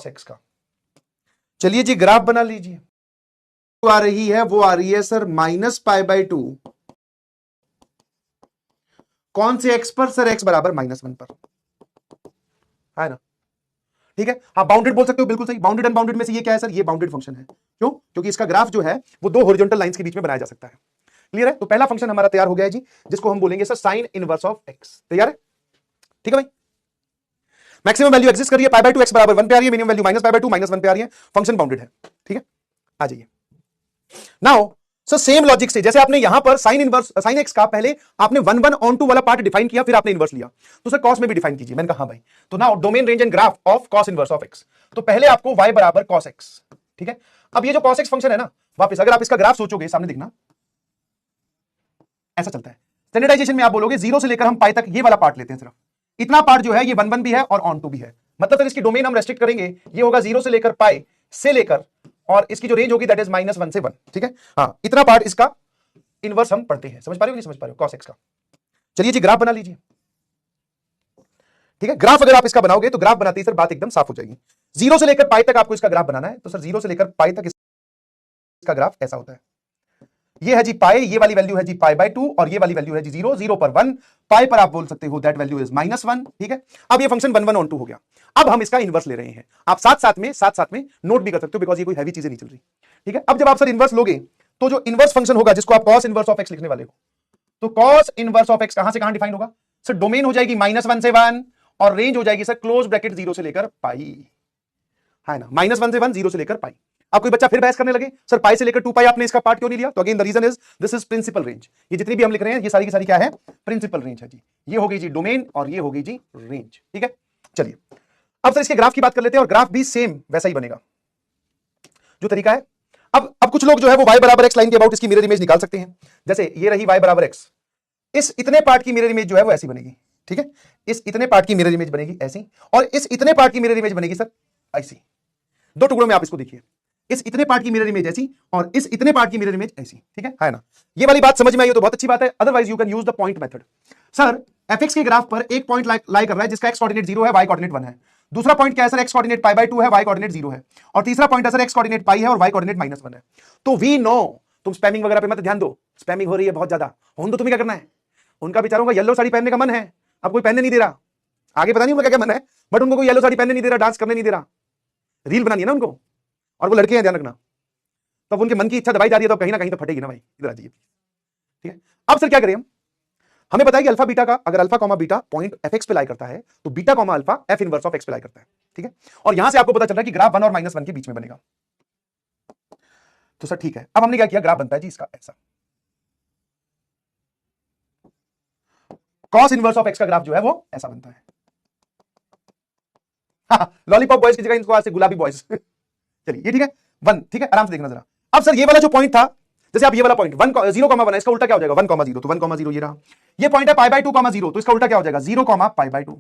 X का। चलिए जी graph बना लीजिए। तो आ रही है वो आ रही है सर -π/2 कौन से एक्स पर सर? एक्स बराबर -1 पर, है ना? ठीक है, आप बाउंडेड बोल सकते हो, बिल्कुल सही। बाउंडेड अनबाउंडेड में से ये क्या है सर? ये बाउंडेड फंक्शन है। क्यों? क्योंकि इसका ग्राफ जो है वो दो हॉरिजॉन्टल लाइंस के बीच में बनाया जा सकता है। क्लियर है? तो पहला फंक्शन हमारा तैयार हो गया है जी, जिसको हम बोलेंगे sir sine inverse of x. तैयार है? ठीक है भाई। मैक्सिमम वैल्यू एग्जिस्ट कर रही है, π/2 एक्स बराबर 1 पे आ रही है, मिनिमम वैल्यू -π/2 -1 पे आ रही है, फंक्शन बाउंडेड है। ठीक है, आ जाइए नाउ। सो सेम लॉजिक से जैसे आपने यहां पर साइन इनवर्स साइन एक्स का पहले आपने 1 ऑन टू वाला पार्ट डिफाइन किया, फिर आपने इनवर्स लिया, तो सर कॉस में भी डिफाइन कीजिए। मैंने कहा हाँ भाई। तो now domain range and graph of cos inverse of x. तो पहले आपको y बराबर कॉस एक्स। ठीक है, अब ये जो कॉस एक्स फंक्शन है ना, वापस अगर आप इसका ग्राफ सोचोगे, सामने देखना ऐसा चलता है। स्टैंडर्डाइजेशन में आप बोलोगे 0 से लेकर हम पाई तक ये वाला पार्ट लेते हैं, सिर्फ इतना पार्ट जो है ये 1 भी है और ऑन टू भी है। मतलब सर इसकी डोमेन हम रेस्ट्रिक्ट करेंगे, ये होगा 0 से लेकर पाई से लेकर, और इसकी जो रेंज होगी दैट इज -1 से 1। ठीक है, हाँ इतना पार्ट इसका इनवर्स हम पढ़ते हैं। समझ पा रहे हो नहीं समझ पा रहे हो कॉस एक्स का? चलिए जी ग्राफ बना लीजिए। ठीक है, ग्राफ अगर आप इसका बनाओगे तो ग्राफ बनाते ही सर बात एकदम साफ हो जाएगी। 0 से लेकर पाई तक आपको इसका ग्राफ बनाना है, तो सर 0 से लेकर पाई तक इसका ग्राफ ऐसा होता है। ये है जी पाई, ये वाली वैल्यू है जी π/2 और ये वाली वैल्यू है जी 0, 0 पर 1, पाई पर आप बोल सकते हो दैट वैल्यू इज -1। ठीक है, अब ये फंक्शन 1 ऑन 2 हो गया। अब हम इसका इनवर्स ले रहे हैं। आप साथ साथ में नोट भी कर सकते हो, बिकॉज ये कोई हैवी चीजें नहीं चल रही। ठीक है, अब जब आप सर इनवर्स लोगे तो जो इनवर्स फंक्शन होगा, जिसको आप कॉस इनवर्स ऑफ एक्स लिखने वाले हो, तो कॉस इनवर्स ऑफ एक्स कहां से कहां डिफाइन होगा सर? डोमेन हो जाएगी -1 से 1 और रेंज हो जाएगी सर क्लोज ब्रैकेट 0 से लेकर पाई, है ना? -1 से 1, 0 से लेकर पाई। अब कोई बच्चा फिर बहस करने लगे सर पाई से लेकर 2 पाई आपने इसका पार्ट क्यों नहीं लिया? तो again the reason is this is principal range. ये जितनी भी हम लिख रहे हैं ये सारी की सारी क्या है? प्रिंसिपल रेंज है जी। ये हो गई जी डोमेन और ये हो गई जी रेंज। ठीक है, चलिए अब सर इसके ग्राफ की बात कर लेते हैं, और ग्राफ भी सेम वैसा ही बनेगा जो तरीका है। अब कुछ लोग जो है वो y बराबर x लाइन के अबाउट इसकी मिरर इमेज निकाल सकते हैं। जैसे ये रही y बराबर x, इस इतने पार्ट की मिरर इमेज जो है वो ऐसी बनेगी। ठीक है, इस इतने पार्ट की मिरर इमेज बनेगी ऐसी, और इस इतने पार्ट की मिरर इमेज बनेगी सर ऐसी। दो टुकड़ों में आप इसको देखिए, इस इतने पार्ट की मिरर इमेज ऐसी और इस इतने पार्ट की मिरर इमेज ऐसी। ठीक है ना? ये वाली बात समझ में आई हो तो बहुत अच्छी बात है, otherwise you can use the point method. Sir fx के ग्राफ पर एक पॉइंट लाई कर रहा है जिसका x कोऑर्डिनेट 0 है, y कोऑर्डिनेट 1 है। दूसरा पॉइंट क्या है सर? x कोऑर्डिनेट π/2 है, y कोऑर्डिनेट 0 है। और तीसरा पॉइंट है सर x कोऑर्डिनेट पाई है और y कोऑर्डिनेट -1 है। तो वी नो, तुम स्पैमिंग वगैरह पे मत ध्यान दो, स्पैमिंग हो रही है बहुत ज्यादा, होने दो। तुम्हें क्या करना है? उनका बेचारों का येलो साड़ी पहनने का मन है, अब कोई पहनने नहीं दे रहा। आगे पता नहीं उनका क्या मन है, बट उनको कोई येलो साड़ी पहनने नहीं दे रहा, डांस करने नहीं दे रहा, रील बनानी है ना उनको, और वो लड़के हैं, ध्यान रखना। तब उनके मन की इच्छा दबाई जा रही है तो कहीं ना कहीं तो फटेगी ना भाई। इधर आ जाइए। ठीक है, अब सर क्या करें हम? हमें पता है कि अल्फा बीटा का, अगर alpha comma beta point fx पे लाई करता है तो beta comma alpha f inverse of x पे लाई करता है। ठीक है, और यहां से आपको पता चल रहा है कि ग्राफ 1 और -1 के बीच में बनेगा। तो सर ठीक है, अब हमने क्या किया? ग्राफ बनता है जी इसका ऐसा। कॉस इनवर्स ऑफ x का ग्राफ जो है वो ऐसा बनता है। लॉलीपॉप बॉयज की जगह इनको आज से गुलाबी बॉयज। चलिए ये ठीक है, 1। ठीक है, आराम से देखना जरा। अब सर ये वाला जो पॉइंट था, जैसे आप ये वाला पॉइंट 0,1 है, इसका उल्टा क्या हो जाएगा? 1,0। तो 1,0 ये रहा। ये पॉइंट है π/2, 0, तो इसका उल्टा क्या हो जाएगा? 0,π/2।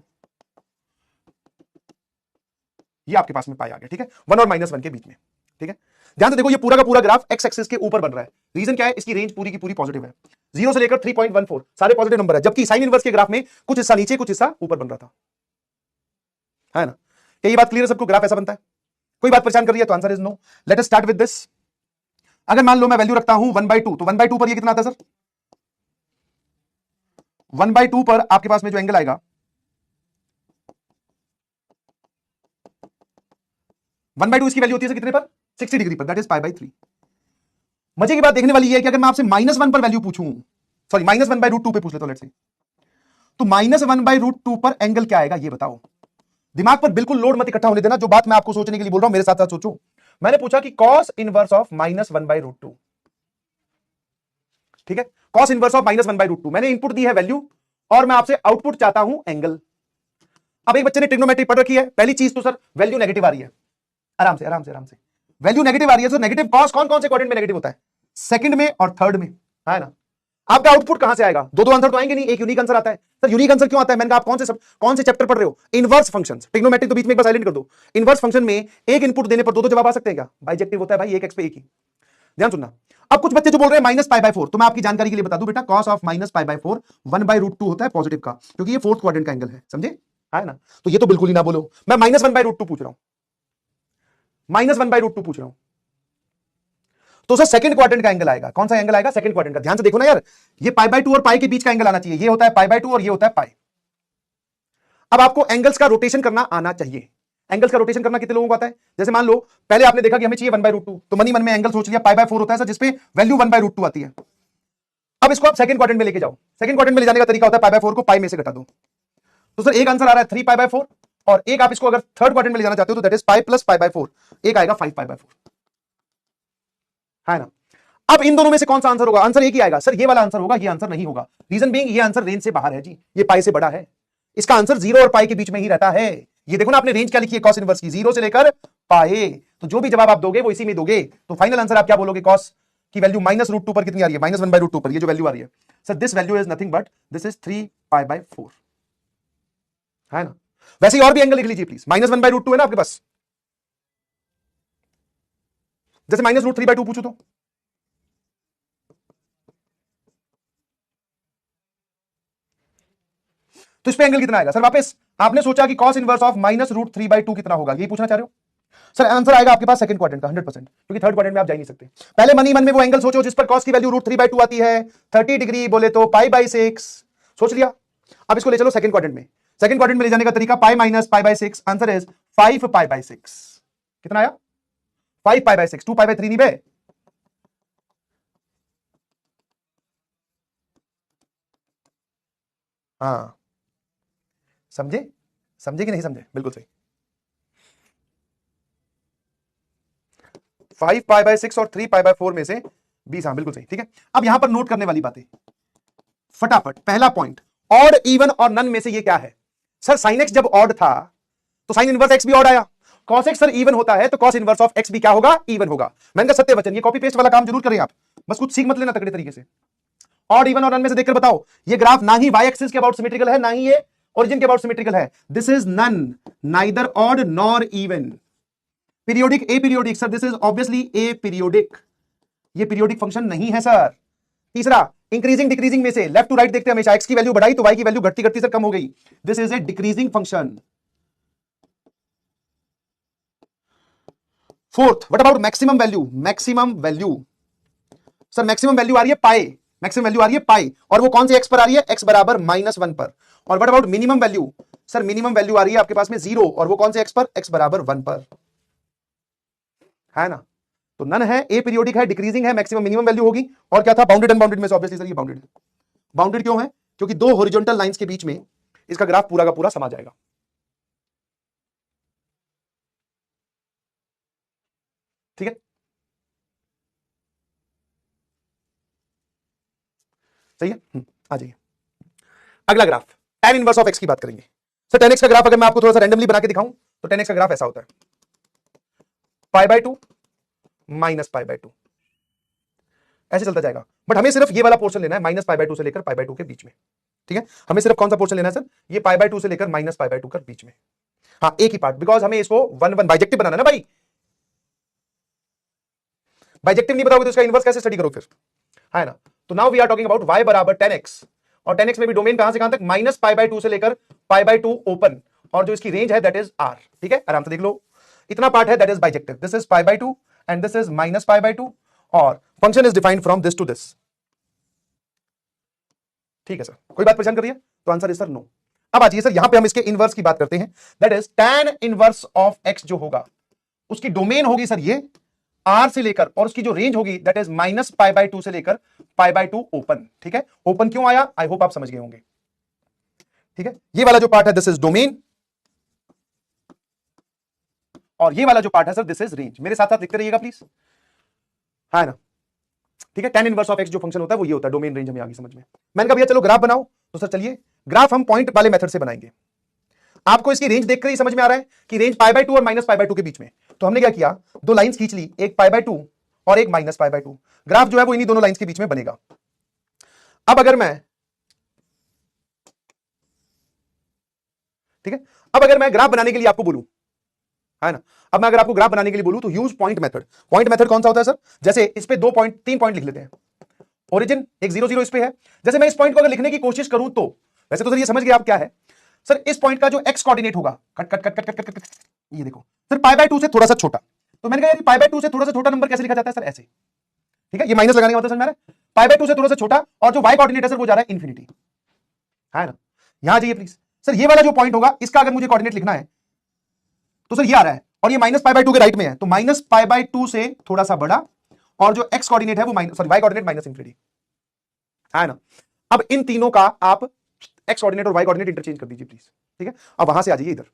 ये आपके पास में पाई आ गया। ठीक है, 1 और -1 के बीच में। ठीक है, ध्यान से देखो, ये पूरा का पूरा ग्राफ x एक्सिस के ऊपर बन रहा है। रीजन क्या है? इसकी रेंज पूरी की पूरी पॉजिटिव है। 0 से लेकर 3.14 सारे पॉजिटिव नंबर है, जबकि साइन इनवर्स के ग्राफ में कुछ हिस्सा नीचे कुछ हिस्सा ऊपर बन रहा था, है ना? क्या ये बात क्लियर है सबको? ग्राफ ऐसा बनता है। कोई बात परेशान कर रही है तो answer is no. Let us start with this. अगर मान लो मैं वैल्यू रखता हूं 1/2, तो 1/2 पर ये कितना आता है सर? 1/2 पर आपके पास में जो एंगल आएगा 1/2 इसकी वैल्यू होती है कितने पर? 60 डिग्री पर, दैट इज π/3। मजे की बात देखने वाली है कि अगर मैं आपसे -1 पर वैल्यू पूछूं, सॉरी -1/√2 पे पूछ लेता हूं लेट्स से, तो -1/√2 पर एंगल क्या आएगा ये बताओ। दिमाग पर बिल्कुल लोड मत इकट्ठा होने देना, जो बात मैं आपको सोचने के लिए बोल रहा हूं मेरे साथ साथ सोचो। मैंने पूछा कि cos इनवर्स ऑफ -1/√2। ठीक है, cos इनवर्स ऑफ -1/√2, मैंने इनपुट दी है वैल्यू और मैं आपसे आउटपुट चाहता हूं एंगल। अब एक बच्चे ने ट्रिग्नोमेट्री पढ़ रखी है, पहली चीज तो सर वैल्यू नेगेटिव आ रही है। आराम से आराम से आराम से, वैल्यू नेगेटिव आ रही है। सर नेगेटिव कॉस कौन कौन से क्वाड्रेंट में नेगेटिव होता है? सेकंड में और थर्ड में, है ना? आपका आउटपुट कहां से आएगा? दो आंसर तो आएंगे नहीं, एक यूनिक आंसर आता है। सर यूनिक आंसर क्यों आता है? मैंने कहा आप कौन से चैप्टर पढ़ रहे हो? Inverse functions. ट्रिग्नोमेट्री तो बीच में एक बार साइलेंट कर दो। इनवर्स फंक्शन में एक इनपुट देने पर दो जवाब आ सकते हैं क्या? बाइजेक्टिव होता है भाई, एक एक्स पे एक ही। ध्यान सुनना। अब कुछ बच्चे जो बोल रहे हैं -π/4, तो मैं आपकी जानकारी के लिए बता दूं बेटा, cos ऑफ -π/4 1/√2 होता है पॉजिटिव का, क्योंकि ये फोर्थ क्वाड्रेंट का एंगल है, समझे? है ना? तो ये तो बिल्कुल ही ना बोलो, मैं -1/√2 पूछ रहा हूं। -1/√2 पूछ रहा हूं। तो सर सेकंड क्वाड्रेंट का एंगल आएगा। कौन सा एंगल आएगा? सेकंड क्वाड्रेंट का। ध्यान से देखो ना यार, ये π/2 और पाई के बीच का एंगल आना चाहिए। ये होता है π/2 और ये होता है पाई। अब आपको एंगल्स का रोटेशन करना आना चाहिए। एंगल्स का रोटेशन करना कितने लोगों को आता है? जैसे मान लो पहले आपने देखा कि हमें चाहिए 1/√2, तो मन ही मन में एंगल सोच लिया π/4 होता है सर, जिसपे वैल्यू 1/√2 आती है। अब इसको आप सेकंड क्वाड्रेंट में लेके जाओ। सेकंड क्वाड्रेंट में ले जाने का तरीका होता है π/4 को पाई में से घटा दो। तो सर एक आंसर आ रहा है 3π/4, और एक आप इसको अगर थर्ड क्वाड्रेंट में ले जाना चाहते हो तो दैट इज पाई प्लस π/4, एक आएगा 5π/4, है ना। अब इन दोनों में से कौन सा आंसर होगा? आंसर एक ही आएगा सर, ये वाला आंसर होगा, ये आंसर नहीं होगा। रीजन बीइंग ये आंसर रेंज से बाहर है जी, ये पाई से बड़ा है। इसका आंसर 0 और पाई के बीच में ही रहता है। ये देखो ना, आपने रेंज क्या लिखी है कॉस इनवर्स की, 0 से लेकर पाई। तो जो भी जवाब आप दोगे वो इसी में दोगे। तो फाइनल आंसर आप क्या बोलोगे? कॉस की वैल्यू -√2 पर कितनी आ रही है? -1/√2 पर ये जो वैल्यू आ रही है sir, this value is nothing but this is 3π/4, है ना। वैसे ही और भी एंगल लिख लीजिए प्लीज। -1/√2 है ना आपके पास, जैसे -√3/2 पूछू तो इस पे एंगल कितना आएगा सर? वापस आपने सोचा कि cos इनवर्स ऑफ -√3/2 कितना होगा, यही पूछना चाह रहे हो सर? आंसर आएगा आपके पास सेकंड क्वाड्रेंट का 100%, क्योंकि थर्ड क्वाड्रेंट में आप जा ही नहीं सकते। पहले मन ही मन में वो एंगल सोचो जिस पर cos की वैल्यू √3/2 आती है, 30 डिग्री बोले तो π/6, सोच लिया। अब इसको ले चलो सेकंड क्वाड्रेंट में। सेकंड क्वाड्रेंट में ले जाने का तरीका पाई माइनस π/6, आंसर इज 5π/6। कितना आया? 5π/6, 2π/3 नहीं बे। हाँ, समझे? समझे कि नहीं समझे? बिल्कुल सही। 5π/6 और 3π/4 में से 20, हाँ बिल्कुल सही, ठीक है। अब यहां पर नोट करने वाली बातें फटाफट। पहला पॉइंट, ऑड, इवन और नन में से ये क्या है? सर साइन एक्स जब ऑड था तो साइन इनवर्स एक्स भी ऑड आया। कॉस एक्स सर इवन होता है तो कॉस इनवर्स ऑफ एक्स भी क्या होगा? इवन होगा। मैंने कहा सत्य वचन, ये कॉपी पेस्ट वाला काम जरूर करें आप, बस कुछ सीख मत लेना तगड़े तरीके से। ऑड, इवन और नन में से देखकर बताओ ये ग्राफ ना ही वाई एक्सिस के अबाउट सिमेट्रिकल है, ना ही ये ओरिजिन के अबाउट सिमेट्रिकल है। This is none, neither odd nor even. Periodic, aperiodic sir, this is obviously aperiodic, ये पीरियोडिक फंक्शन नहीं है सर। तीसरा, इंक्रीजिंग डिक्रीजिंग में से लेफ्ट टू राइट देखते हैं हमेशा, एक्स की वैल्यू बढ़ाई तो वाई की वैल्यू घटती घटती सर कम हो गई, this is a decreasing function. Fourth, what about maximum value? Maximum value sir, maximum value आ रही है पाई, मैक्सिमम वैल्यू आ रही है पाई, और वो कौन से एक्स पर आ रही है? एक्स बराबर -1 पर। और what about minimum value? Sir minimum value आ रही है आपके पास में 0, और वो कौन से एक्स पर? एक्स बराबर 1 पर, है ना। तो नन है, ए पीरियोडिक है, डिक्रीजिंग है, मैक्सिमम मिनिमम वैल्यू होगी। और क्या था? बाउंडेड अनबाउंडेड में से ऑब्वियसली सर ये बाउंडेड है। बाउंडेड क्यों है? क्योंकि दो हॉरिजॉन्टल लाइंस के बीच में इसका ग्राफ पूरा का पूरा समा जाएगा। ठीक है, सही है। आ जाइए अगला graph, tan inverse of x की बात करेंगे। सर tan x का ग्राफ अगर मैं आपको थोड़ा सा रैंडमली बना के दिखाऊं तो tan x का ग्राफ ऐसा होता है, π/2 -π/2 ऐसे चलता जाएगा। बट हमें सिर्फ ये वाला पोर्शन लेना है, -π/2 से लेकर π/2 के बीच में। ठीक है, हमें सिर्फ कौन सा पोर्शन लेना है सर? ये π/2 से लेकर -π/2 के बीच में। हाँ, एक ही पार्ट, बिकॉज हमें इसको 1 बाइजेक्टिव बनाना है ना भाई। बाइजेक्टिव नहीं बताओगे तो इसका इनवर्स कैसे स्टडी करो फिर, है ना। तो now we are talking about y बराबर tan x, और tan x में भी डोमेन कहां से कहां तक? -π/2 से लेकर π/2 ओपन, और जो इसकी रेंज है दैट इज r। ठीक है, आराम से देख लो, इतना पार्ट है that is bijective. This is π/2 and this is -π/2, और function is defined from this to this. ठीक है सर, कोई बात परेशान कर रही है? तो आंसर इज सर नो। अब आइए सर, यहां पे हम इसके इनवर्स की बात करते हैं, that is tan inverse of x जो होगा उसकी डोमेन होगी सर ये r से लेकर, और उसकी जो रेंज होगी दैट इज -π/2 से लेकर π/2 ओपन। ठीक है, ओपन क्यों आया? आई होप आप समझ गए होंगे। ठीक है, ये वाला जो पार्ट है दिस इज डोमेन, और ये वाला जो पार्ट है सर दिस इज रेंज। मेरे साथ साथ लिखते रहिएगा प्लीज, है ना। ठीक है, tan इनवर्स ऑफ x जो फंक्शन होता है वो ये होता है, डोमेन रेंज हमें आगे समझ में। मैंने कहा भैया चलो ग्राफ बनाओ, तो सर चलिए ग्राफ हम पॉइंट वाले मेथड से बनाएंगे। आपको इसकी रेंज देखकर ही समझ में आ रहा है कि रेंज π/2 और -π/2 के बीच में। तो हमने क्या किया, दो लाइंस खींच ली, एक π/2 और एक -π/2। ग्राफ जो है वो इन्हीं दोनों लाइंस के बीच में बनेगा। अब अगर मैं, ठीक है, अब अगर मैं ग्राफ बनाने के लिए आपको बोलूं, है ना, अब मैं अगर आपको ग्राफ बनाने के लिए बोलूं तो use point method. Point method कौन सा होता है सर? जैसे इस पे 3 पॉइंट लिख लेते हैं, ओरिजिन एक 0 0 इस पे है। जैसे मैं इस पॉइंट को अगर लिखने की कोशिश करूं तो, वैसे तो सर ये समझ गए आप क्या है सर, इस पॉइंट का जो x कोऑर्डिनेट होगा, cut cut cut cut cut cut, ये देखो सर π/2 से थोड़ा सा छोटा, तो मैंने कहा यार पाई बाय 2 से थोड़ा सा छोटा नंबर कैसे लिखा जाता है सर, ऐसे। ठीक है, ये माइनस लगाने का मतलब समझ में आ रहा है। पाई बाय 2 से थोड़ा सा छोटा, और जो y कोऑर्डिनेट है सर वो जा रहा है इंफिनिटी, है ना। यहां जाइए प्लीज सर, ये वाला जो पॉइंट होगा इसका अगर मुझे कोऑर्डिनेट लिखना है तो सर ये आ रहा है, और ये माइनस पाई बाय 2 के राइट में है, तो माइनस पाई बाय 2 से थोड़ा सा बड़ा, और जो x कोऑर्डिनेट है वो minus, sorry y coordinate minus infinity, है ना। अब इन तीनों का आप x कोऑर्डिनेट और y कोऑर्डिनेट इंटरचेंज कर दीजिए प्लीज। ठीक है, अब वहां से आ जाइए इधर।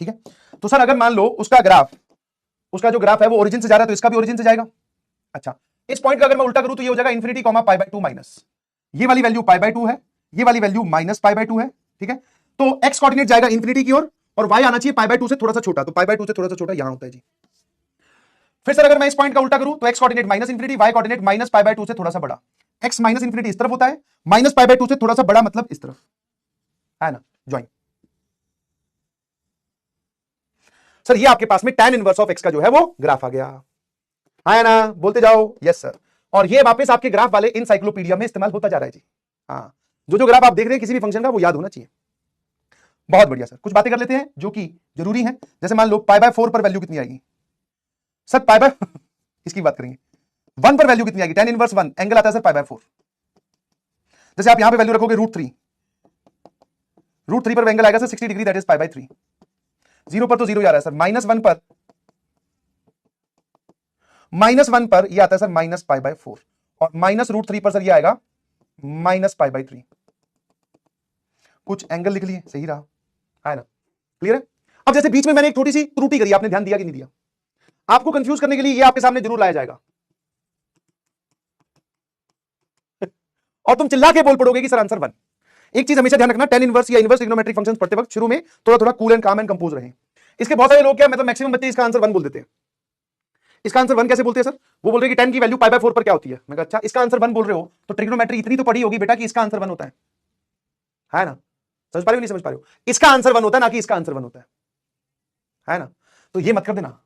ठीक है, तो सर अगर मान लो उसका जो ग्राफ है वो ओरिजिन से जा रहा है, तो इसका भी ओरिजिन से जाएगा। अच्छा, इस पॉइंट का अगर मैं उल्टा करूं तो ये हो जाएगा infinity comma pi by 2 minus, ये वाली वैल्यू पाई बाय 2 है, ये वाली वैल्यू माइनस पाई बाय 2 है। ठीक है, तो x कोऑर्डिनेट जाएगा इंफिनिटी की ओर, और y आना चाहिए पाई बाय 2 से थोड़ा सा छोटा, तो पाई बाय 2 से थोड़ा सा छोटा यहां होता है जी। फिर सर अगर मैं इस पॉइंट का उल्टा करूं तो x coordinate minus infinity, y coordinate minus pi by 2 से थोड़ा सा बड़ा, x माइनस इंफिनिटी इस तरफ होता है, माइनस पाई बाय 2 से थोड़ा सा बड़ा मतलब इस तरफ, है ना। ज्वाइन सर, ये आपके पास में tan इनवर्स ऑफ x का जो है वो ग्राफ आ गया, है ना, बोलते जाओ यस सर। और ये वापस आपके ग्राफ वाले इनसाइक्लोपीडिया में इस्तेमाल होता जा रहा है जी। हाँ, जो ग्राफ आप देख रहे हैं किसी भी फंक्शन का वो याद होना चाहिए। बहुत बढ़िया सर, कुछ बातें कर लेते हैं जो कि जरूरी है। जैसे मान लो पाई बाय 4 पर वैल्यू कितनी आएगी सर, पाई बाय इसकी बात करेंगे, 1 पर वैल्यू कितनी आएगी, tan इनवर्स 1 एंगल आता है सर पाई बाय 4। जैसे आप यहां पे वैल्यू रखोगे √3 पर एंगल आएगा sir 60 degree, that is pi by 3। 0 पर तो 0 आ रहा है सर, -1 पर ये आता है सर माइनस पाई बाय 4, और -√3 पर सर ये आएगा माइनस पाई बाय 3। कुछ एंगल लिख लिए, सही रहा, है ना, क्लियर है। अब जैसे बीच में मैंने एक छोटी सी त्रुटि करी, आपने ध्यान दिया कि नहीं दिया, आपको कंफ्यूज करने के लिए ये आपके सामने जरूर लाया जाएगा, और तुम चिल्ला के बोल पड़ोगे कि सर आंसर 1। एक चीज हमेशा ध्यान रखना, tan इनवर्स या इनवर्स ट्रिग्नोमेट्रिक फंक्शंस पढ़ते वक्त शुरू में थोड़ा कूल एंड काम एंड कंपोज रहें। इसके बहुत सारे लोग क्या, मतलब मैक्सिमम बच्चे इसका आंसर 1 बोल देते हैं। इसका आंसर 1 कैसे बोलते हैं सर, वो बोल रहे हैं कि tan की वैल्यू पाई बाय 4 पर क्या होती है। मैं कहा अच्छा, इसका आंसर 1 बोल रहे हो तो ट्रिग्नोमेट्री इतनी तो पढ़ी होगी बेटा कि इसका आंसर 1 होता है ना। समझ पा रहे हो, नहीं समझ पा रहे हो, इसका आंसर 1 होता है ना कि इसका आंसर 1 होता है ना। तो ये मत कर देना,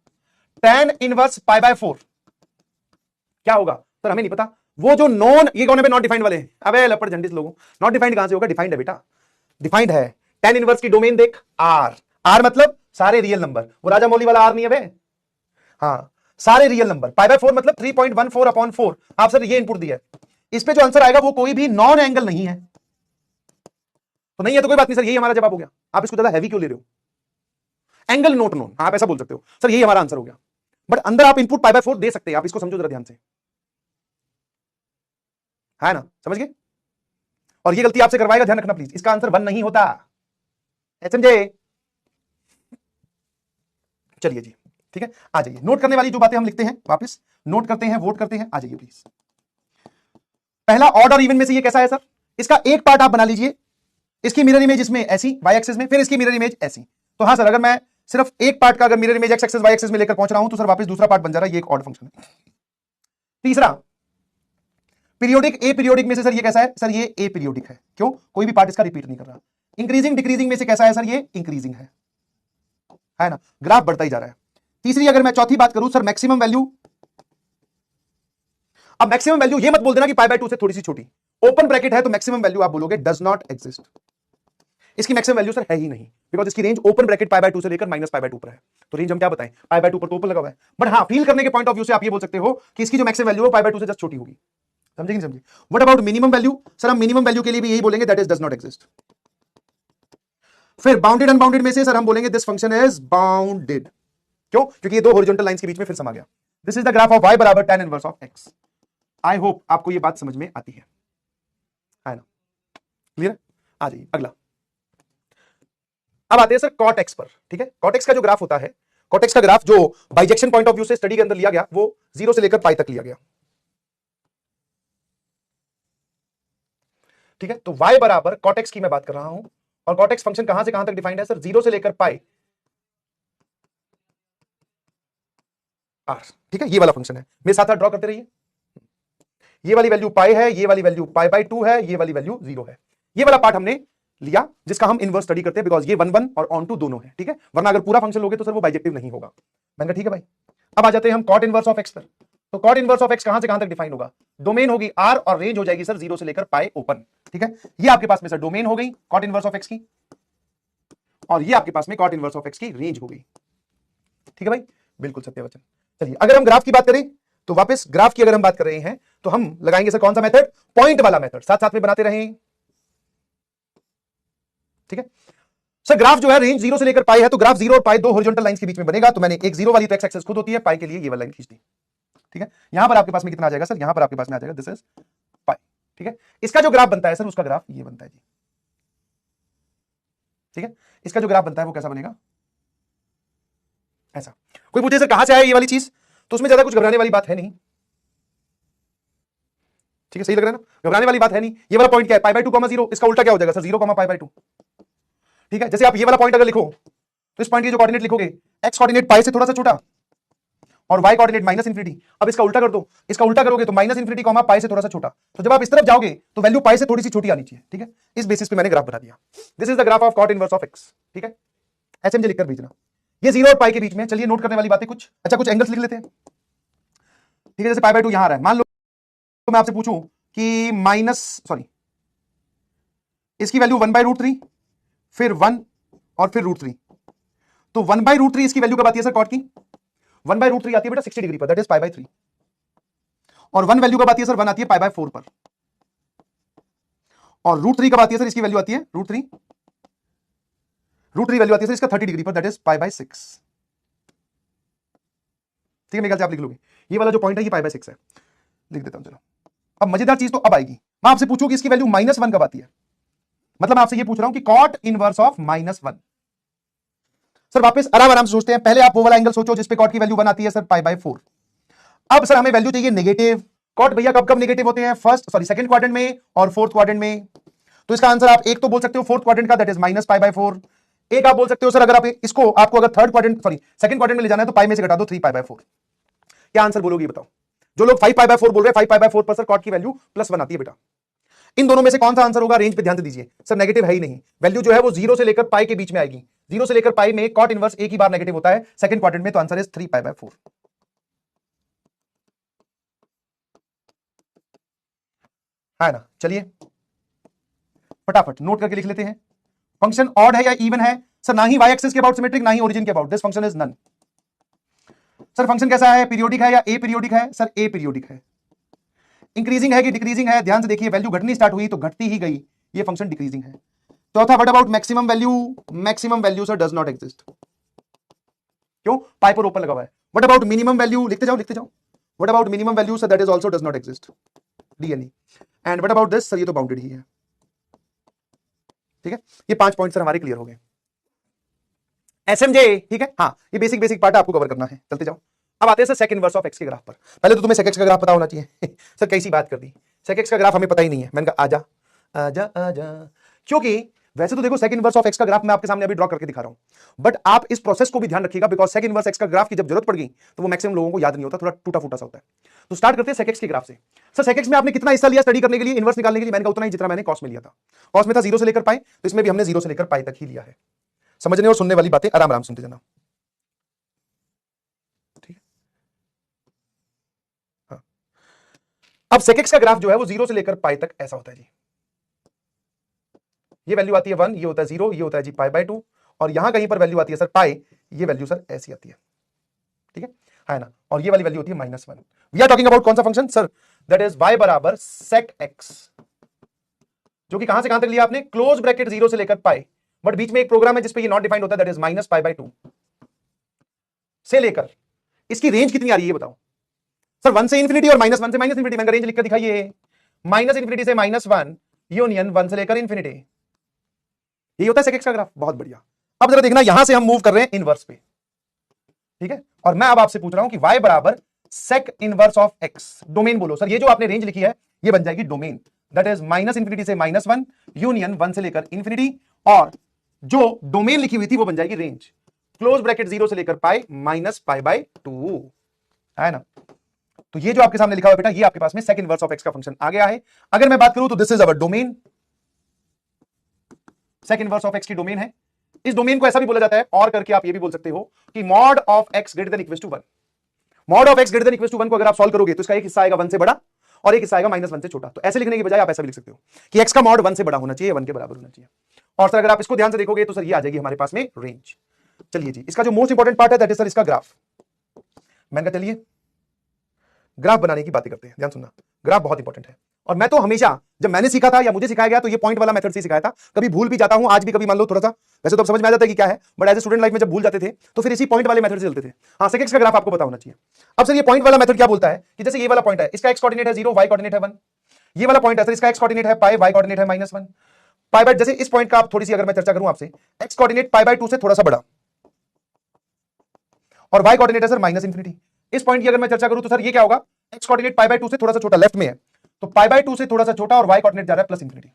tan इनवर्स पाई बाय 4 क्या होगा सर, हमें नहीं पता। वो जो नॉन, ये कौन है नॉट डिफाइंड वाले, अबे लपड़ झंडिस लोगों, नॉट डिफाइंड कहां से होगा, डिफाइंड है बेटा, डिफाइंड है। tan इनवर्स की डोमेन देख, आर मतलब सारे रियल नंबर, वो राजा मौली वाला आर नहीं है बे, हाँ सारे रियल नंबर। पाई बाय 4 मतलब 3.14/4। आप सर ये इनपुट दिया है, इस पे जो आंसर आएगा वो कोई भी नॉन एंगल नहीं है, तो नहीं है तो कोई बात नहीं सर, यही हमारा जवाब हो गया। आप इसको ज्यादा हैवी क्यों ले रहे हो, एंगल नोट नोन, आप ऐसा बोल सकते हो सर, यही हमारा आंसर हो गया। बट अंदर आप इनपुट पाई बाय 4 दे सकते हैं, आप इसको समझो जरा ध्यान से, है ना, समझ गए। और ये गलती आपसे करवाएगा, ध्यान रखना प्लीज, इसका आंसर 1 नहीं होता, समझे। चलिए जी, ठीक है, आ जाइए, नोट करने वाली जो बातें हम लिखते हैं वापस नोट करते हैं, वोट करते हैं, आ जाइए प्लीज। पहला ऑड और इवन में से ये कैसा है सर, इसका एक पार्ट आप बना लीजिए, इसकी मिरर इमेज इसमें ऐसी वाई एक्सिस में, फिर इसकी मिरर इमेज ऐसी। तो हाँ सर, अगर मैं सिर्फ एक पार्ट का अगर mirror image x axis y axis में लेकर पहुंच रहा हूं तो सर वापस दूसरा पार्ट बन जा रहा है, ये एक ऑड फंक्शन है। तीसरा पीरियोडिक, ए पीरियोडिक में से सर ये कैसा है, सर ये ए पीरियोडिक है, क्यों, कोई भी पार्ट इसका रिपीट नहीं कर रहा। इंक्रीजिंग डिक्रीजिंग में से कैसा है सर, ये इंक्रीजिंग है ना, ग्राफ बढ़ता ही जा रहा है। तीसरी अगर मैं चौथी बात करूं सर, मैक्सिमम वैल्यू, अब मैक्सिमम वैल्यू ये मत बोल देना कि पाई बाय 2 से थोड़ी सी छोटी, ओपन ब्रैकेट है तो मैक्सिमम वैल्यू आप बोलोगे डज नॉट एग्जिस्ट, इसकी मैक्सिमम वैल्यू सर है ही नहीं, बिकॉज इसकी range open bracket pi by 2 से लेकर माइनस पाई बाय 2 पर है। तो रेंज हम क्या बताएं, पाई बाय 2 पर तो ओपन लगा हुआ है, बट हाँ फील करने के पॉइंट ऑफ व्यू से आप ये बोल सकते हो कि इसकी जो मैक्सिमम वैल्यू है पाई बाय 2 से जस्ट छोटी होगी, समझे नहीं समझे। What about minimum value, sir हम मिनिमम वैल्यू के लिए भी यही बोलेंगे, that is does not exist. फिर बाउंडेड अनबाउंडेड में से सर हम बोलेंगे दिस फंक्शन इज बाउंडेड, क्यों, क्योंकि ये दो हॉरिजॉन्टल लाइंस के बीच में फिर समा गया। This is the graph of y बराबर tan inverse of x। I hope आपको ये बात समझ में आती है ना, क्लियर। आ जाइए अगला, अब आते हैं सर cot x पर। ठीक है, cot x का जो ग्राफ होता है, cot x का ग्राफ जो बाइजेक्शन पॉइंट ऑफ व्यू से स्टडी के अंदर लिया गया वो 0 से लेकर पाई तक लिया गया। ठीक है, तो y बराबर cot x की मैं बात कर रहा हूं, और cot x फंक्शन कहां से कहां तक डिफाइंड है सर, 0 से लेकर पाई r। ठीक है, ये वाला फंक्शन है, मेरे साथ साथ ड्रॉ करते रहिए। ये वाली वैल्यू पाई है, ये वाली वैल्यू पाई बाय 2 है, ये वाली वैल्यू 0 है। ये वाला पार्ट हमने लिया जिसका हम इनवर्स स्टडी करते हैं, बिकॉज ये 1 1 और ऑन टू दोनों है। ठीक है, वरना अगर पूरा फंक्शन लोगे तो सर वो बाइजेक्टिव नहीं होगा। मैंने कहा ठीक है भाई। अब आ जाते हैं हम cot इनवर्स ऑफ x पर। तो cot इनवर्स ऑफ x कहां से कहां तक डिफाइन होगा, डोमेन होगी r और रेंज हो जाएगी सर 0 से लेकर पाई ओपन। ठीक है, ये आपके पास में सर डोमेन हो गई cot इनवर्स ऑफ x की, और ये आपके पास में cot इनवर्स ऑफ x की रेंज हो गई। ठीक है भाई, बिल्कुल सत्य वचन। चलिए अगर हम ग्राफ की बात करें तो वापस ग्राफ की अगर हम बात कर रहे हैं तो हम लगाएंगे सर कौन सा मेथड, पॉइंट वाला मेथड, साथ साथ में बनाते रहें। ठीक है सर, ग्राफ जो है रेंज 0 से लेकर पाई है, तो ग्राफ 0 और पाई दो हॉरिजॉन्टल लाइंस के बीच में बनेगा, तो मैंने एक 0 वाली तो एक्स एक्सिस खुद होती है, पाई के लिए ये वाली लाइन खींच दी। ठीक है, यहां पर आपके पास में कितना आ जाएगा सर, यहां पर आपके पास में आ जाएगा दिस इज पाई। ठीक है, इसका जो ग्राफ बनता है सर, उसका ग्राफ ये बनता है जी। ठीक है, इसका जो ग्राफ बनता है वो कैसा बनेगा, ऐसा। कोई पूछे सर कहां से आया ये वाली चीज, तो उसमें ज्यादा कुछ घबराने वाली बात है नहीं। ठीक है, सही लग रहा है ना, घबराने वाली बात है नहीं। ये वाला पॉइंट क्या है, पाई बाय 2 0, इसका उल्टा क्या हो जाएगा सर, 0 पाई बाय 2। ठीक है, जैसे आप ये वाला पॉइंट अगर लिखो तो इस पॉइंट की जो कोऑर्डिनेट लिखोगे, एक्स कोऑर्डिनेट पाई से थोड़ा सा छोटा और वाई कोऑर्डिनेट माइनस इंफिनिटी। अब इसका उल्टा कर दो, इसका उल्टा करोगे तो माइनस इंफिनिटी कॉमा पाई से थोड़ा सा छोटा। तो जब आप इस तरफ जाओगे तो वैल्यू पाई से थोड़ी सी छोटी आनी चाहिए। ठीक है, इस बेसिस पे मैंने ग्राफ बना दिया, this is the graph of cot inverse of x. ठीक है, एसएमजे लिखकर भेजना, ये 0 और पाई के बीच में। चलिए नोट करने वाली बातें कुछ, अच्छा कुछ एंगल्स लिख लेते हैं। ठीक है, जैसे पाई बाय 2 यहां आ रहा है, मान लो तो मैं आपसे पूछूं कि इसकी वैल्यू 1/√3, फिर 1 और फिर √3, तो 1/√3 इसकी वैल्यू कब आती है सर कॉट की, 1/√3 आती है बेटा 60 डिग्री पर, दैट इज पाई बाय 3। और 1 वैल्यू कब आती है सर, 1 आती है पाई बाय 4 पर। और √3 कब आती है सर, इसकी वैल्यू आती है √3 वैल्यू आती है सर इसका 30 डिग्री पर, दैट इज पाई बाय 6। ठीक है, मेरे ख्याल से आप लिख लोगे, ये वाला जो पॉइंट है ये पाई बाय 6 है, लिख देता हूं। चलो अब मजेदार चीज तो अब आएगी, मैं आपसे पूछूं कि इसकी वैल्यू -1 कब आती है, मतलब मैं आपसे ये पूछ रहा हूं कि कॉट इनवर्स ऑफ -1। सर वापस आराम आराम से सोचते हैं, पहले आप वो वाला एंगल सोचो जिसपे कॉट की वैल्यू 1 आती है सर पाई बाय 4। अब सर हमें वैल्यू चाहिए नेगेटिव। कॉट भैया कब कब नेगेटिव होते हैं, सेकंड क्वाड्रेंट में और फोर्थ क्वाड्रेंट में। तो इसका आंसर आप एक तो बोल सकते हो फोर्थ क्वाड्रेंट का, that is minus pi by 4। एक आप बोल सकते हो सर अगर आप इसको आपको अगर सेकंड क्वाड्रेंट में ले जाना है तो पाई में से घटा दो 3 पाई बाय 4। क्या आंसर बोलोगे बताओ, जो लोग 5 पाई बाय 4 बोल रहे हैं, 5 पाई बाय 4 पर सर कॉट की वैल्यू +1 आती है बेटा। इन दोनों में से कौन सा आंसर होगा, रेंज पे ध्यान से दीजिए सर, नेगेटिव है ही नहीं, वैल्यू जो है वो 0 से लेकर पाई के बीच में आएगी। 0 से लेकर पाई में कॉट इनवर्स एक ही बार नेगेटिव होता है सेकंड क्वाड्रेंट में, तो आंसर इज 3 पाई बाय 4। है ना, चलिए फटाफट नोट करके लिख लेते हैं। फंक्शन ऑड है या इवन है सर, ना ही वाई एक्सिस के अबाउट सिमेट्रिक, ना ही ओरिजिन के about, this function is none. Sir function कैसा है, पीरियोडिक है या ए पीरियोडिक है, सर ए पीरियोडिक है। इंक्रीजिंग है कि डिक्रीजिंग है, ध्यान से देखिए, वैल्यू घटनी स्टार्ट हुई तो घटती ही गई, ये फंक्शन डिक्रीजिंग है। चौथा, what about maximum value, maximum value sir does not exist, क्यों, पाई पर ओपन लगा हुआ है। व्हाट अबाउट मिनिमम वैल्यू, लिखते जाओ लिखते जाओ, what about minimum value sir, that is also does not exist, DNE. And what about this sir, ये तो बाउंडेड ही है। ठीक है, ये 5 पॉइंट सर हमारे क्लियर हो गए। एसएमजे, ठीक है, हाँ ये बेसिक बेसिक पार्ट आपको कवर करना है, चलते जाओ। अब आते हैं sir second inverse of x के ग्राफ पर। पहले तो तुम्हें सेक एक्स का ग्राफ पता होना चाहिए सर कैसी बात कर दी, सेक एक्स का ग्राफ हमें पता ही नहीं है। मैंने कहा आजा आजा आजा, क्योंकि वैसे तो देखो सेकंड इनवर्स ऑफ एक्स का ग्राफ मैं आपके सामने अभी ड्रॉ करके दिखा रहा हूं, बट आप इस प्रोसेस को भी ध्यान रखिएगा, बिकॉज सेकंड इनवर्स एक्स का ग्राफ की जब जरूरत पड़ गई तो वो मैक्सिमम लोगों को याद नहीं होता, थोड़ा टूटा फूटा सा होता है। तो स्टार्ट करते हैं सेक एक्स के ग्राफ से। सर सेक एक्स में आपने कितना हिस्सा लिया स्टडी करने के लिए, इनवर्स निकालने के लिए, मैंने कहा उतना ही जितना मैंने कॉस में लिया था। कॉस में था 0 से लेकर पाई, तो इसमें भी हमने 0 से लेकर पाई तक ही लिया है। समझने और सुनने वाली बातें आराम आराम सुनते जाना। ठीक है, हाँ। अब सेक एक्स का ग्राफ जो है वो 0 से लेकर पाई तक ऐसा होता है जी। ये वैल्यू आती है 1, ये होता है 0, ये होता है जी पाई बाय 2, और यहां कहीं पर वैल्यू आती है सर पाई, ये वैल्यू सर ऐसी आती है। ठीक है ना, और ये वाली वैल्यू होती है -1। वी आर टॉकिंग अबाउट कौन सा function sir, that is y बराबर सेक एक्स, जो कि कहां से कहां तक लिया आपने, क्लोज ब्रैकेट 0 से लेकर पाई, बट बीच में एक प्रोग्राम है जिसपे ये नॉट डिफाइंड होता है, दैट इज -π/2 से लेकर, इसकी रेंज कितनी आ रही है ये बताओ सर, 1 से इंफिनिटी और -1 से माइनस इंफिनिटी। मैंने रेंज लिखकर दिखाइए, -इंफिनिटी से -1 यूनियन 1 से लेकर इंफिनिटी, ये होता है सेक एक्स का ग्राफ। बहुत बढ़िया, अब जरा देखना, यहां से हम मूव कर रहे हैं इनवर्स पे। ठीक है, और मैं अब आपसे पूछ रहा हूं कि y बराबर sec inverse of x, domain बोलो सर, ये जो आपने रेंज लिखी है ये बन जाएगी डोमेन, दैट इज -इंफिनिटी से -1 यूनियन 1 से लेकर इंफिनिटी, और जो डोमेन लिखी हुई थी वो बन जाएगी रेंज, क्लोज ब्रैकेट 0 से लेकर पाई -π/2, है ना। तो ये जो आपके सामने लिखा हुआ बेटा, ये आपके पास में सेक इनवर्स ऑफ x का फंक्शन आ गया है। अगर मैं बात करूं तो this is our domain, sec inverse of x की डोमेन है। इस डोमेन को ऐसा भी बोला जाता है, और करके आप ये भी बोल सकते हो कि mod of x greater than equals to 1। Mod of x greater than equals to 1 को अगर आप सॉल्व करोगे तो इसका एक हिस्सा आएगा 1 से बड़ा और एक हिस्सा आएगा -1 से छोटा। तो ऐसे लिखने की बजाय आप ऐसा भी लिख सकते हो कि x का मॉड 1 से बड़ा होना चाहिए, 1 के बराबर होना चाहिए। और सर अगर आप इसको ध्यान से देखोगे तो सर ये आ जाएगी हमारे पास में रेंज। चलिए जी, इसका जो मोस्ट इंपॉर्टेंट पार्ट है दैट इज सर इसका ग्राफ। मैंने कहा चलिए ग्राफ बनाने की बातें करते हैं। ध्यान सुनना, ग्राफ बहुत इंपॉर्टेंट है। और मैं तो हमेशा जब मैंने सीखा था या मुझे सिखाया गया तो ये पॉइंट वाला मेथड से सिखाया था। कभी भूल भी जाता हूं, आज भी कभी मान लो थोड़ा सा, वैसे तो अब समझ में आ जाता है कि क्या है, but as a student life में जब भूल जाते थे तो फिर इसी पॉइंट वाले मेथड से चलते थे। हाँ, सेकंड्स का ग्राफ आपको पता होना चाहिए। अब सर ये पॉइंट वाला मेथड क्या बोलता है कि जैसे ये वाला पॉइंट है, इसका एक्स कोऑर्डिनेट है 0, वाई कोऑर्डिनेट है 1। ये वाला पॉइंट है सर, इसका एक्स कोऑर्डिनेट है पाई, वाई कोऑर्डिनेट है -1। पाई बाय, जैसे इस पॉइंट का आप थोड़ी सी अगर मैं चर्चा करूं आपसे, एक्स कोऑर्डिनेट पाई बाय 2 से थोड़ा सा बड़ा और वाई कोऑर्डिनेट है सर -∞। इस पॉइंट की अगर मैं चर्चा करूं तो सर ये क्या होगा, एक्स कोऑर्डिनेट पाई बाय 2 से थोड़ा सा छोटा, लेफ्ट में है, तो पाई बाय 2 से थोड़ा सा छोटा और वाई कोऑर्डिनेट जा रहा है +∞।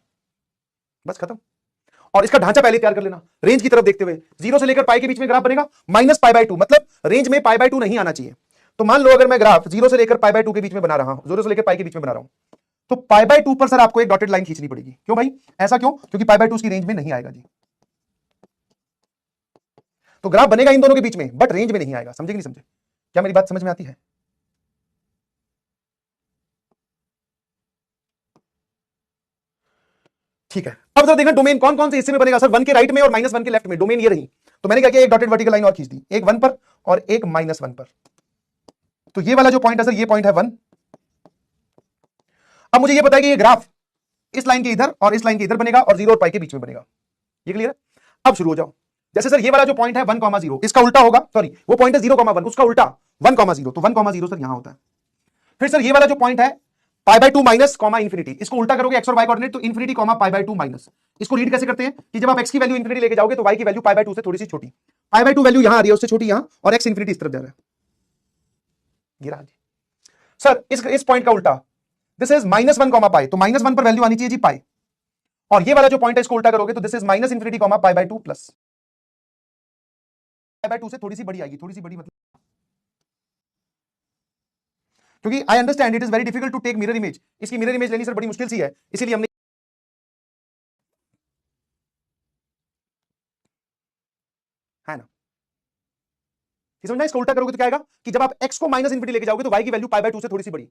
बस खत्म। और इसका ढांचा पहले तैयार कर लेना, रेंज की तरफ देखते हुए 0 से लेकर पाई के बीच में ग्राफ बनेगा -π/2, मतलब रेंज में π/2 नहीं आना चाहिए। तो मान लो अगर मैं ग्राफ 0 से लेकर π/2 के बीच में बना रहा हूं, 0 से लेकर पाई के बीच में बना रहा हूं, तो π/2 पर सर आपको एक डॉटेड लाइन खींचनी पड़ेगी। क्यों भाई, ऐसा क्यों? क्योंकि π/2 उसकी रेंज में नहीं आएगा जी। तो ग्राफ बनेगा इन दोनों के बीच में, बट रेंज में नहीं आएगा। समझे कि नहीं समझे? क्या मेरी बात समझ में आती है? ठीक है, अब जरा देखना डोमेन कौन कौन से हिस्से में बनेगा। सर 1 के राइट में और -1 के लेफ्ट में डोमेन ये रही। तो मैंने क्या किया, एक डॉटेड वर्टिकल लाइन और खींच दी, एक 1 पर और एक -1 पर। तो ये वाला जो पॉइंट है सर, ये पॉइंट है 1। अब मुझे ये पता है कि ये ग्राफ इस लाइन के इधर और इस लाइन के इधर बनेगा और 0 और पाई के बीच में बनेगा। ये क्लियर है? अब शुरू हो जाओ। जैसे सर ये वाला जो पॉइंट है 1,0, इसका उल्टा होगा, सॉरी वो पॉइंट है 0,1, उसका उल्टा 1,0, तो 1,0 सर यहां होता है। फिर सर ये वाला जो पॉइंट है π/2 माइनस कॉमा इन्फिनिटी, इसको उल्टा करोगे एक्स और वाई कोऑर्डिनेट, तो इन्फिनिटी कॉमा π/2 माइनस। इसको रीड कैसे करते हैं कि जब आप एक्स की वैल्यू इन्फिनिटी लेके जाओगे तो वाई की वैल्यू π/2 से थोड़ी सी छोटी, π/2 वैल्यू यहां आ रही है, उससे छोटी यहां, और एक्स इन्फिनिटी इस तरफ जा रहा है। ये रहा जी। सर इस पॉइंट का उल्टा, दिस इज -1 कॉमा पाई, तो -1 पर वैल्यू आनी चाहिए जी पाई। और ये वाला जो पॉइंट है इसको उल्टा करोगे तो दिस इज -∞, कॉमा π/2 प्लस π/2 से थोड़ी सी बड़ी आएगी, थोड़ी सी बड़ी मतलब, क्योंकि I understand it is very difficult to take mirror image, इसकी मिरर इमेज लेनी सर बड़ी मुश्किल सी है, इसीलिए हमने है ना, समझना। इसको उल्टा करोगे तो क्या आएगा कि जब आप x को -∞ लेके जाओगे तो y की वैल्यू π/2 से थोड़ी सी बड़ी,